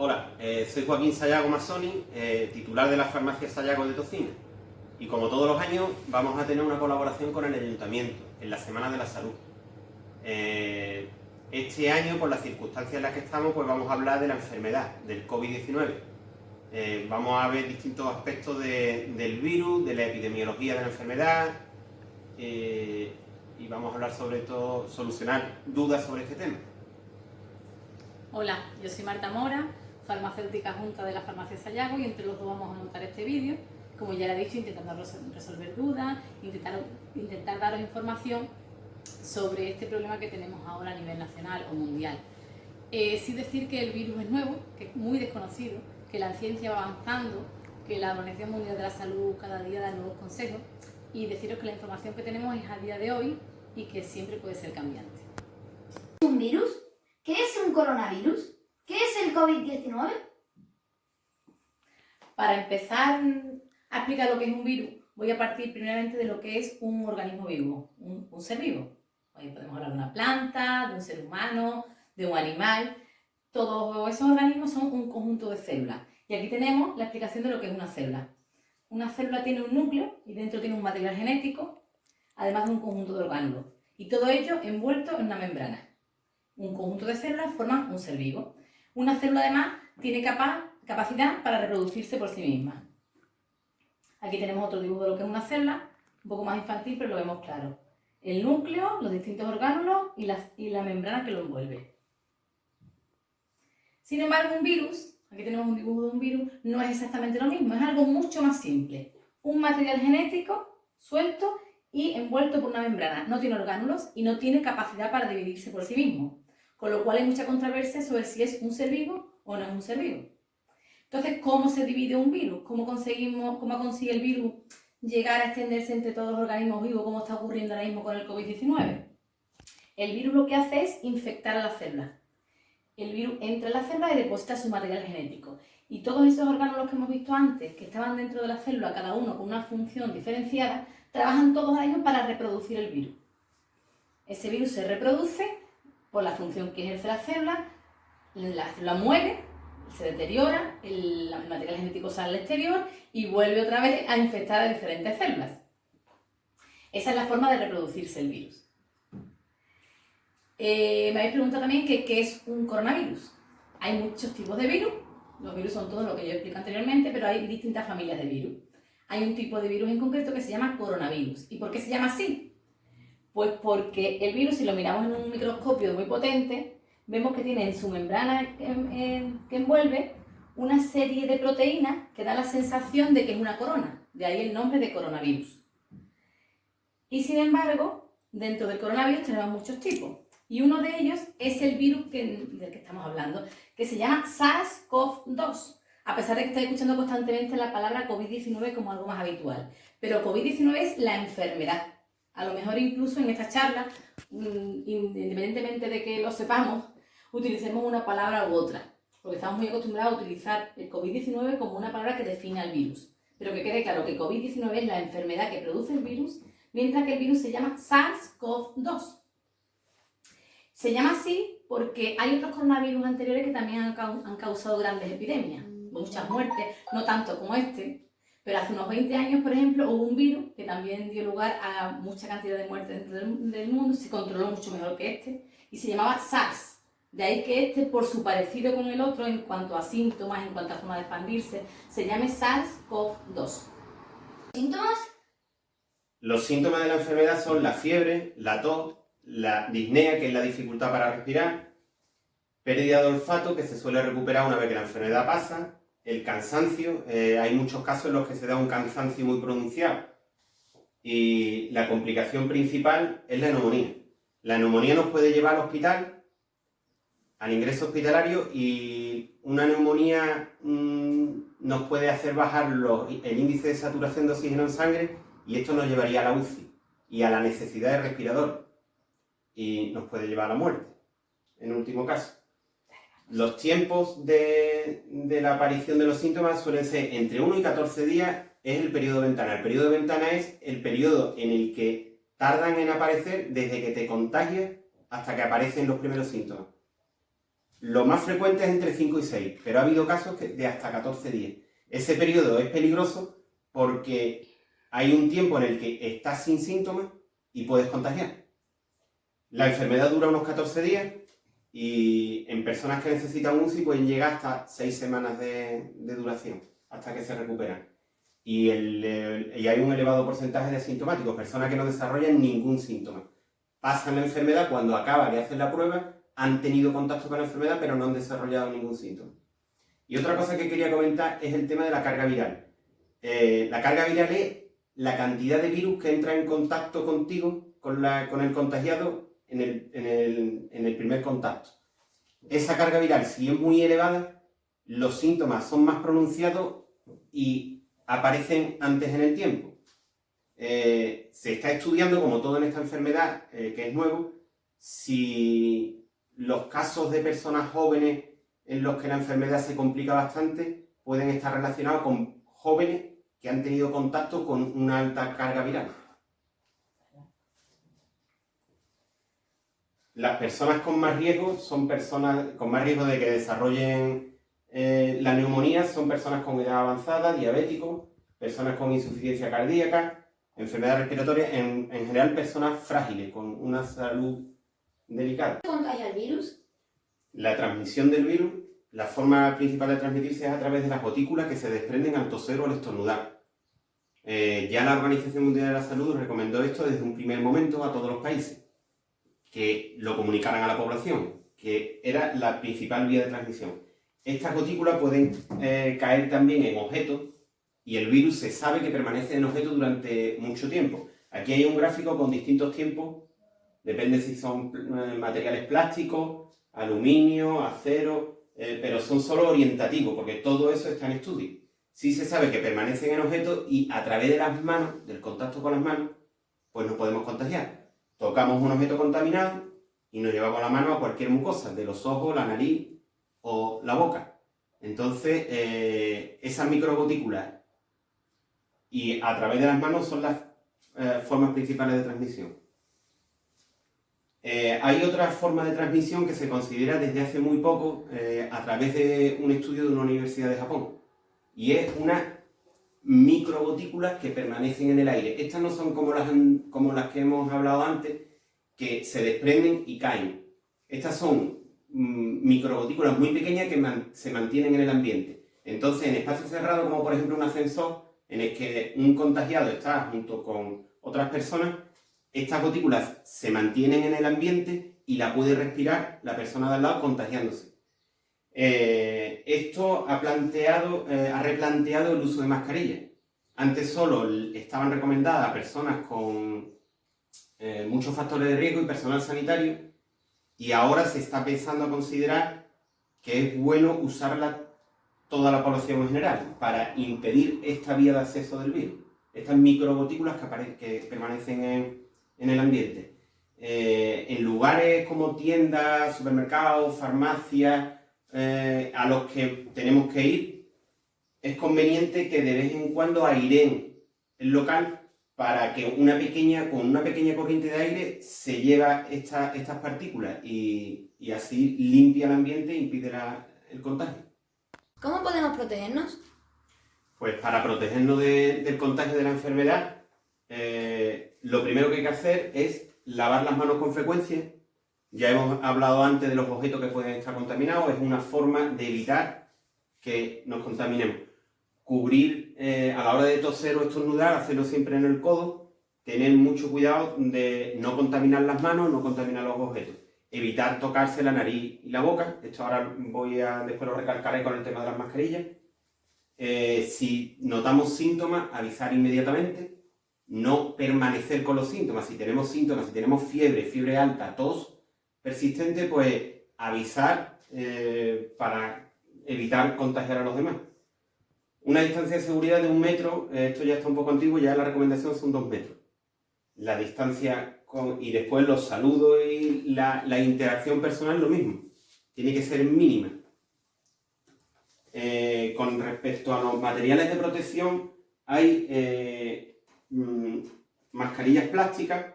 Hola, soy Joaquín Sayago Mazzoni, titular de la farmacia Sayago de Tocina. Y como todos los años, vamos a tener una colaboración con el Ayuntamiento en la Semana de la Salud. Este año, por las circunstancias en las que estamos, pues vamos a hablar de la enfermedad, del COVID-19. Vamos a ver distintos aspectos del virus, de la epidemiología de la enfermedad, y vamos a hablar sobre todo, solucionar dudas sobre este tema. Hola, yo soy Marta Mora, farmacéutica junta de la farmacia Sayago, y entre los dos vamos a montar este vídeo, como ya le he dicho, intentando resolver dudas, intentar daros información sobre este problema que tenemos ahora a nivel nacional o mundial. Sí decir que el virus es nuevo, que es muy desconocido, que la ciencia va avanzando, que la Organización Mundial de la Salud cada día da nuevos consejos, y deciros que la información que tenemos es a día de hoy y que siempre puede ser cambiante. ¿Un virus? ¿Qué es un coronavirus? ¿Qué es el COVID-19? Para empezar a explicar lo que es un virus, voy a partir primeramente de lo que es un organismo vivo, un ser vivo. Hoy podemos hablar de una planta, de un ser humano, de un animal. Todos esos organismos son un conjunto de células. Y aquí tenemos la explicación de lo que es una célula. Una célula tiene un núcleo y dentro tiene un material genético, además de un conjunto de orgánulos. Y todo ello envuelto en una membrana. Un conjunto de células forman un ser vivo. Una célula además tiene capacidad para reproducirse por sí misma. Aquí tenemos otro dibujo de lo que es una célula, un poco más infantil, pero lo vemos claro. El núcleo, los distintos orgánulos y la membrana que lo envuelve. Sin embargo, un virus, aquí tenemos un dibujo de un virus, no es exactamente lo mismo, es algo mucho más simple. Un material genético suelto y envuelto por una membrana. No tiene orgánulos y no tiene capacidad para dividirse por sí mismo. Con lo cual hay mucha controversia sobre si es un ser vivo o no es un ser vivo. Entonces, ¿cómo se divide un virus? ¿Cómo consigue el virus llegar a extenderse entre todos los organismos vivos, como está ocurriendo ahora mismo con el COVID-19? El virus lo que hace es infectar a las células. El virus entra en la célula y deposita su material genético. Y todos esos órganos que hemos visto antes, que estaban dentro de la célula, cada uno con una función diferenciada, trabajan todos ellos para reproducir el virus. Ese virus se reproduce por la función que ejerce la célula muere, se deteriora, el material genético sale al exterior y vuelve otra vez a infectar a diferentes células. Esa es la forma de reproducirse el virus. Me habéis preguntado también qué es un coronavirus. Hay muchos tipos de virus, los virus son todos lo que yo explico anteriormente, pero hay distintas familias de virus. Hay un tipo de virus en concreto que se llama coronavirus. ¿Y por qué se llama así? Pues porque el virus, si lo miramos en un microscopio muy potente, vemos que tiene en su membrana que envuelve una serie de proteínas que da la sensación de que es una corona, de ahí el nombre de coronavirus. Y sin embargo, dentro del coronavirus tenemos muchos tipos, y uno de ellos es el virus del que estamos hablando, que se llama SARS-CoV-2, a pesar de que estáis escuchando constantemente la palabra COVID-19 como algo más habitual. Pero COVID-19 es la enfermedad. A lo mejor incluso en esta charla, independientemente de que lo sepamos, utilicemos una palabra u otra, porque estamos muy acostumbrados a utilizar el COVID-19 como una palabra que define al virus. Pero que quede claro que COVID-19 es la enfermedad que produce el virus, mientras que el virus se llama SARS-CoV-2. Se llama así porque hay otros coronavirus anteriores que también han causado grandes epidemias, muchas muertes, no tanto como este, pero hace unos 20 años, por ejemplo, hubo un virus que también dio lugar a mucha cantidad de muertes dentro del mundo, se controló mucho mejor que este, y se llamaba SARS. De ahí que este, por su parecido con el otro en cuanto a síntomas, en cuanto a forma de expandirse, se llame SARS-CoV-2. ¿Síntomas? Los síntomas de la enfermedad son la fiebre, la tos, la disnea, que es la dificultad para respirar, pérdida de olfato, que se suele recuperar una vez que la enfermedad pasa, el cansancio, hay muchos casos en los que se da un cansancio muy pronunciado, y la complicación principal es la neumonía. La neumonía nos puede llevar al hospital, al ingreso hospitalario, y una neumonía nos puede hacer bajar el índice de saturación de oxígeno en sangre, y esto nos llevaría a la UCI y a la necesidad de respirador, y nos puede llevar a la muerte, en último caso. Los tiempos de la aparición de los síntomas suelen ser entre 1 y 14 días, es el periodo de ventana. El periodo de ventana es el periodo en el que tardan en aparecer desde que te contagias hasta que aparecen los primeros síntomas. Lo más frecuente es entre 5 y 6, pero ha habido casos de hasta 14 días. Ese periodo es peligroso porque hay un tiempo en el que estás sin síntomas y puedes contagiar. La enfermedad dura unos 14 días y en personas que necesitan UCI pueden llegar hasta 6 semanas de duración, hasta que se recuperan. Y hay un elevado porcentaje de asintomáticos, personas que no desarrollan ningún síntoma. Pasan la enfermedad cuando acaba de hacer la prueba, han tenido contacto con la enfermedad pero no han desarrollado ningún síntoma. Y otra cosa que quería comentar es el tema de la carga viral. La carga viral es la cantidad de virus que entra en contacto contigo, con el contagiado, en el primer contacto. Esa carga viral, si es muy elevada, los síntomas son más pronunciados y aparecen antes en el tiempo. Se está estudiando, como todo en esta enfermedad, que es nuevo, si los casos de personas jóvenes en los que la enfermedad se complica bastante pueden estar relacionados con jóvenes que han tenido contacto con una alta carga viral. Las personas con más riesgo son personas con más riesgo de que desarrollen la neumonía, son personas con edad avanzada, diabéticos, personas con insuficiencia cardíaca, enfermedades respiratorias, en general personas frágiles, con una salud delicada. ¿Cómo contagia el virus? La transmisión del virus, la forma principal de transmitirse es a través de las gotículas que se desprenden al toser o al estornudar. Ya la Organización Mundial de la Salud recomendó esto desde un primer momento a todos los países, que lo comunicaran a la población, que era la principal vía de transmisión. Estas gotículas pueden caer también en objetos y el virus se sabe que permanece en objetos durante mucho tiempo. Aquí hay un gráfico con distintos tiempos, depende si son materiales plásticos, aluminio, acero, pero son solo orientativos porque todo eso está en estudio. Sí se sabe que permanecen en objetos y a través de las manos, del contacto con las manos, pues nos podemos contagiar. Tocamos un objeto contaminado y nos llevamos la mano a cualquier mucosa, de los ojos, la nariz o la boca. Entonces, esas microgotículas y a través de las manos son las formas principales de transmisión. Hay otra forma de transmisión que se considera desde hace muy poco a través de un estudio de una universidad de Japón. Y es unas microgotículas que permanecen en el aire. Estas no son como las que hemos hablado antes, que se desprenden y caen. Estas son microgotículas muy pequeñas que se mantienen en el ambiente. Entonces, en espacios cerrados, como por ejemplo un ascensor, en el que un contagiado está junto con otras personas, estas gotículas se mantienen en el ambiente y la puede respirar la persona de al lado contagiándose. Esto ha replanteado el uso de mascarillas. Antes solo estaban recomendadas a personas con muchos factores de riesgo y personal sanitario, y ahora se está pensando a considerar que es bueno usarla toda la población en general para impedir esta vía de acceso del virus, estas microgotículas que permanecen en el ambiente. En lugares como tiendas, supermercados, farmacias, a los que tenemos que ir, es conveniente que de vez en cuando aireen el local para que con una pequeña corriente de aire se lleva estas partículas y así limpia el ambiente e impide el contagio. ¿Cómo podemos protegernos? Pues para protegernos del contagio de la enfermedad, lo primero que hay que hacer es lavar las manos con frecuencia. Ya hemos hablado antes de los objetos que pueden estar contaminados, es una forma de evitar que nos contaminemos. Cubrir a la hora de toser o estornudar, hacerlo siempre en el codo, tener mucho cuidado de no contaminar las manos, no contaminar los objetos. Evitar tocarse la nariz y la boca, esto ahora después lo recalcaré con el tema de las mascarillas. Si notamos síntomas, avisar inmediatamente, no permanecer con los síntomas. Si tenemos síntomas, si tenemos fiebre alta, tos persistente, pues avisar para evitar contagiar a los demás. Una distancia de seguridad de 1 metro, esto ya está un poco antiguo, ya la recomendación son 2 metros. La distancia y después los saludos y la interacción personal lo mismo, tiene que ser mínima. Con respecto a los materiales de protección, hay mascarillas plásticas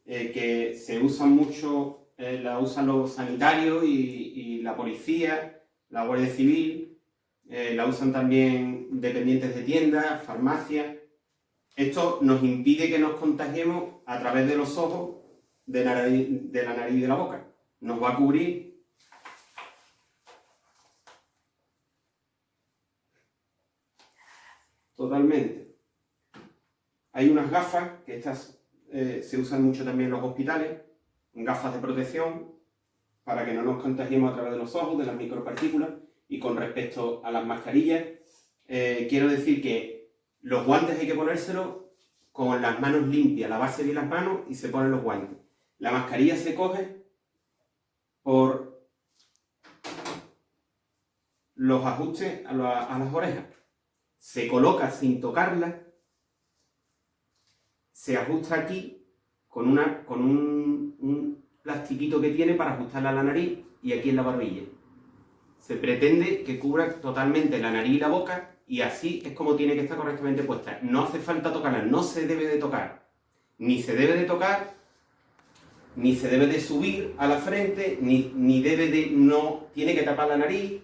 que se usan mucho la usan los sanitarios y la policía, la Guardia Civil, la usan también dependientes de tiendas, farmacias. Esto nos impide que nos contagiemos a través de los ojos, de la nariz y de la boca. Nos va a cubrir totalmente. Hay unas gafas, que estas se usan mucho también en los hospitales, gafas de protección, para que no nos contagiemos a través de los ojos, de las micropartículas. Y con respecto a las mascarillas, quiero decir que los guantes hay que ponérselos con las manos limpias, lavarse bien las manos y se ponen los guantes. La mascarilla se coge por los ajustes a las orejas. Se coloca sin tocarla, se ajusta aquí con un plastiquito que tiene para ajustarla a la nariz y aquí en la barbilla. Se pretende que cubra totalmente la nariz y la boca y así es como tiene que estar correctamente puesta. No hace falta tocarla, no se debe de tocar. Ni se debe de tocar, ni se debe de subir a la frente, ni debe de... no tiene que tapar la nariz,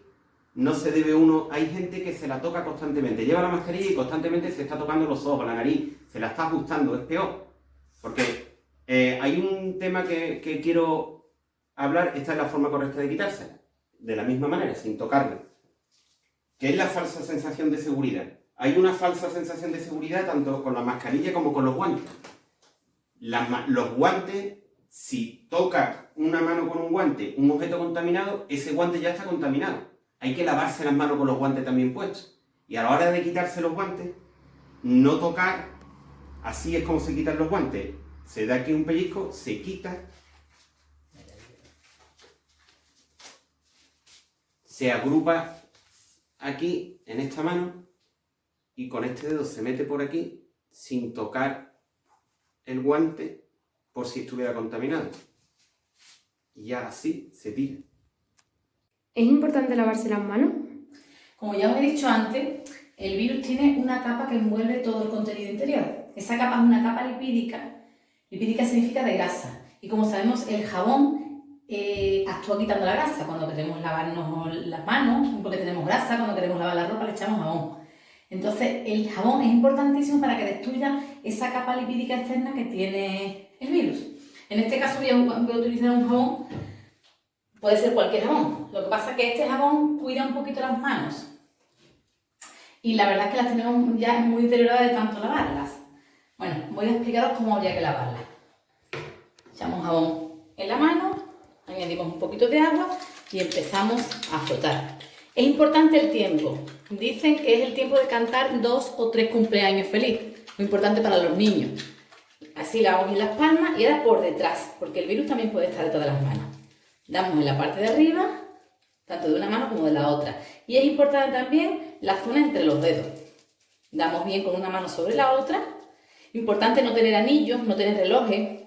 no se debe uno... Hay gente que se la toca constantemente, lleva la mascarilla y constantemente se está tocando los ojos, la nariz, se la está ajustando, es peor. Porque hay un tema que quiero hablar, esta es la forma correcta de quitársela, de la misma manera, sin tocarla, que es la falsa sensación de seguridad. Hay una falsa sensación de seguridad tanto con la mascarilla como con los guantes. Los guantes, si toca una mano con un guante, un objeto contaminado, ese guante ya está contaminado. Hay que lavarse las manos con los guantes también puestos. Y a la hora de quitarse los guantes, no tocar, así es como se quitan los guantes. Se da aquí un pellizco, se quita, se agrupa aquí en esta mano y con este dedo se mete por aquí sin tocar el guante por si estuviera contaminado. Y ya así se tira. ¿Es importante lavarse las manos? Como ya os he dicho antes, el virus tiene una capa que envuelve todo el contenido interior. Esa capa es una capa lipídica. Lipídica significa de grasa. Y como sabemos, el jabón actúa quitando la grasa. Cuando queremos lavarnos las manos, porque tenemos grasa, cuando queremos lavar la ropa le echamos jabón. Entonces, el jabón es importantísimo para que destruya esa capa lipídica externa que tiene el virus. En este caso voy a utilizar un jabón, puede ser cualquier jabón. Lo que pasa es que este jabón cuida un poquito las manos. Y la verdad es que las tenemos ya muy deterioradas de tanto lavarlas. Bueno, voy a explicaros cómo habría que lavarlas. Echamos jabón en la mano, añadimos un poquito de agua y empezamos a frotar. Es importante el tiempo. Dicen que es el tiempo de cantar 2 o 3 cumpleaños feliz. Muy importante para los niños. Así lavamos bien las palmas y ahora por detrás, porque el virus también puede estar detrás de las manos. Damos en la parte de arriba, tanto de una mano como de la otra. Y es importante también la zona entre los dedos. Damos bien con una mano sobre la otra. Importante no tener anillos, no tener relojes,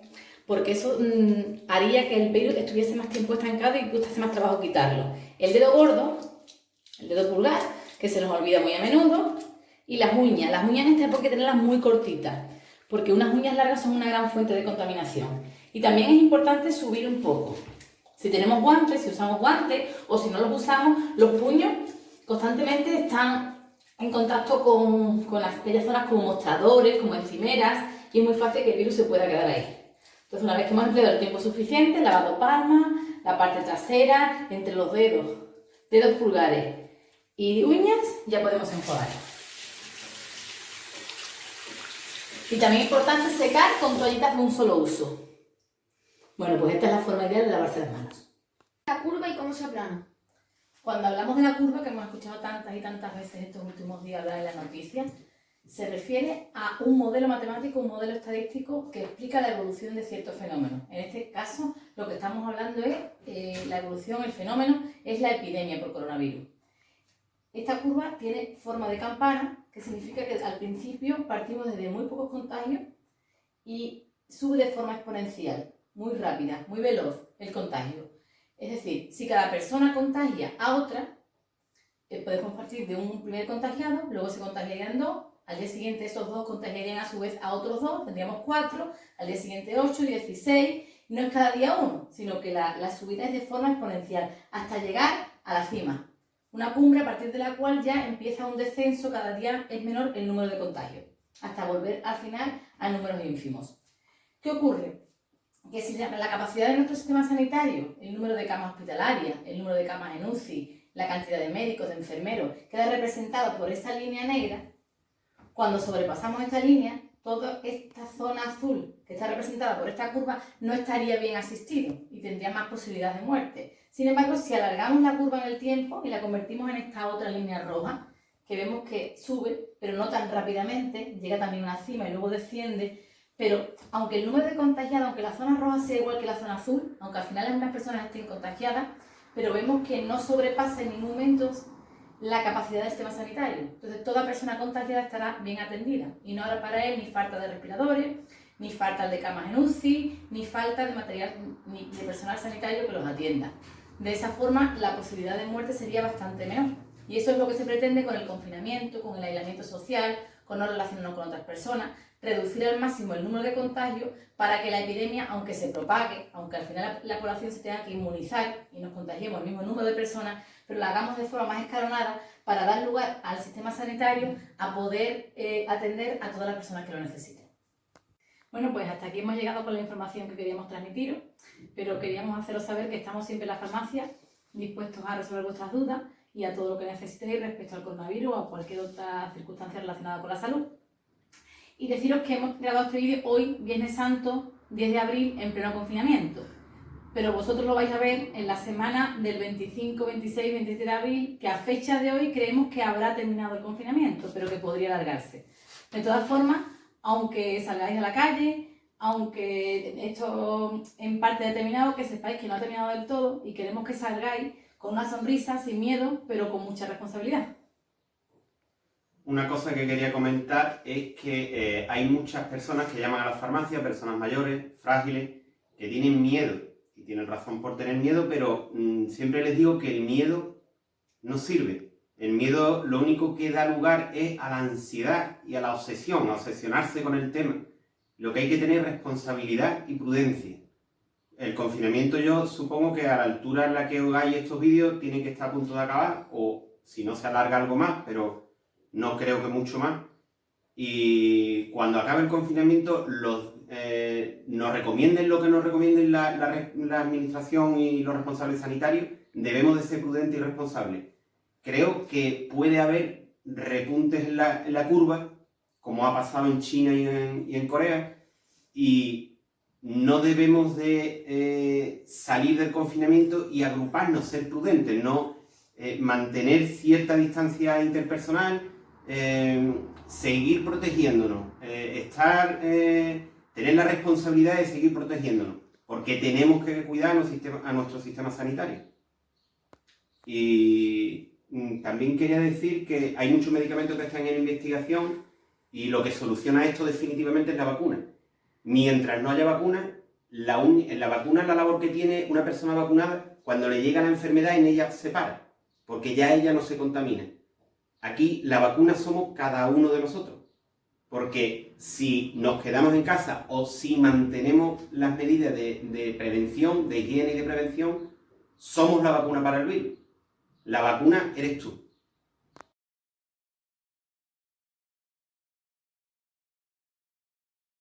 porque eso haría que el virus estuviese más tiempo estancado y costase más trabajo quitarlo. El dedo gordo, el dedo pulgar, que se nos olvida muy a menudo, y las uñas. Las uñas en esta época hay que tenerlas muy cortitas, porque unas uñas largas son una gran fuente de contaminación. Y también es importante subir un poco. Si tenemos guantes, si usamos guantes, o si no los usamos, los puños constantemente están en contacto con aquellas zonas como mostradores, como encimeras, y es muy fácil que el virus se pueda quedar ahí. Entonces, una vez que hemos empleado el tiempo suficiente, lavado palmas, la parte trasera, entre los dedos, dedos pulgares y uñas, ya podemos enjuagar. Y también es importante secar con toallitas de un solo uso. Bueno, pues esta es la forma ideal de lavarse las manos. La curva y cómo se aplana. Cuando hablamos de la curva, que hemos escuchado tantas y tantas veces estos últimos días hablar en las noticias, se refiere a un modelo matemático, un modelo estadístico que explica la evolución de ciertos fenómenos. En este caso, lo que estamos hablando es la evolución, el fenómeno, es la epidemia por coronavirus. Esta curva tiene forma de campana, que significa que al principio partimos desde muy pocos contagios y sube de forma exponencial, muy rápida, muy veloz el contagio. Es decir, si cada persona contagia a otra, podemos partir de un primer contagiado, luego se contagiarían 2, al día siguiente esos 2 contagiarían a su vez a otros 2, tendríamos 4, al día siguiente 8, 16, no es cada día uno, sino que la subida es de forma exponencial, hasta llegar a la cima. Una cumbre a partir de la cual ya empieza un descenso, cada día es menor el número de contagios, hasta volver al final a números ínfimos. ¿Qué ocurre? Que si la capacidad de nuestro sistema sanitario, el número de camas hospitalarias, el número de camas en UCI, la cantidad de médicos, de enfermeros, queda representado por esta línea negra, cuando sobrepasamos esta línea, toda esta zona azul que está representada por esta curva no estaría bien asistido y tendría más posibilidades de muerte. Sin embargo, si alargamos la curva en el tiempo y la convertimos en esta otra línea roja, que vemos que sube, pero no tan rápidamente, llega también a una cima y luego desciende, pero aunque el número de contagiados, aunque la zona roja sea igual que la zona azul, aunque al final algunas personas estén contagiadas, pero vemos que no sobrepasa en ningún momento la capacidad del sistema sanitario. Entonces, toda persona contagiada estará bien atendida y no habrá para él ni falta de respiradores, ni falta de camas en UCI, ni falta de material, ni de personal sanitario que los atienda. De esa forma, la posibilidad de muerte sería bastante menor. Y eso es lo que se pretende con el confinamiento, con el aislamiento social, con no relacionarnos con otras personas, reducir al máximo el número de contagios para que la epidemia, aunque se propague, aunque al final la población se tenga que inmunizar y nos contagiemos el mismo número de personas, pero la hagamos de forma más escalonada para dar lugar al sistema sanitario a poder atender a todas las personas que lo necesiten. Bueno, pues hasta aquí hemos llegado con la información que queríamos transmitiros, pero queríamos haceros saber que estamos siempre en la farmacia dispuestos a resolver vuestras dudas y a todo lo que necesitéis respecto al coronavirus o a cualquier otra circunstancia relacionada con la salud. Y deciros que hemos grabado este vídeo hoy, Viernes Santo, 10 de abril, en pleno confinamiento. Pero vosotros lo vais a ver en la semana del 25, 26, 27 de abril, que a fecha de hoy creemos que habrá terminado el confinamiento, pero que podría alargarse. De todas formas, aunque salgáis a la calle, aunque esto en parte ha terminado, que sepáis que no ha terminado del todo y queremos que salgáis con una sonrisa, sin miedo, pero con mucha responsabilidad. Una cosa que quería comentar es que hay muchas personas que llaman a la farmacia, personas mayores, frágiles, que tienen miedo, y tienen razón por tener miedo, pero siempre les digo que el miedo no sirve. El miedo lo único que da lugar es a la ansiedad y a la obsesión, a obsesionarse con el tema. Lo que hay que tener es responsabilidad y prudencia. El confinamiento, yo supongo que a la altura en la que hagáis estos vídeos tiene que estar a punto de acabar, o si no se alarga algo más, pero no creo que mucho más. Y cuando acabe el confinamiento, nos recomienden lo que nos recomienden la administración y los responsables sanitarios, debemos de ser prudentes y responsables. Creo que puede haber repuntes en la curva, como ha pasado en China y en Corea, y no debemos de salir del confinamiento y agruparnos, ser prudentes, no mantener cierta distancia interpersonal, seguir protegiéndonos, tener la responsabilidad de seguir protegiéndonos, porque tenemos que cuidar a nuestro sistema sanitario. Y también quería decir que hay muchos medicamentos que están en investigación y lo que soluciona esto definitivamente es la vacuna. Mientras no haya vacuna, la vacuna es la labor que tiene una persona vacunada cuando le llega la enfermedad en ella se para, porque ya ella no se contamina. Aquí la vacuna somos cada uno de nosotros, porque si nos quedamos en casa o si mantenemos las medidas de prevención, de higiene y de prevención, somos la vacuna para el virus. La vacuna eres tú.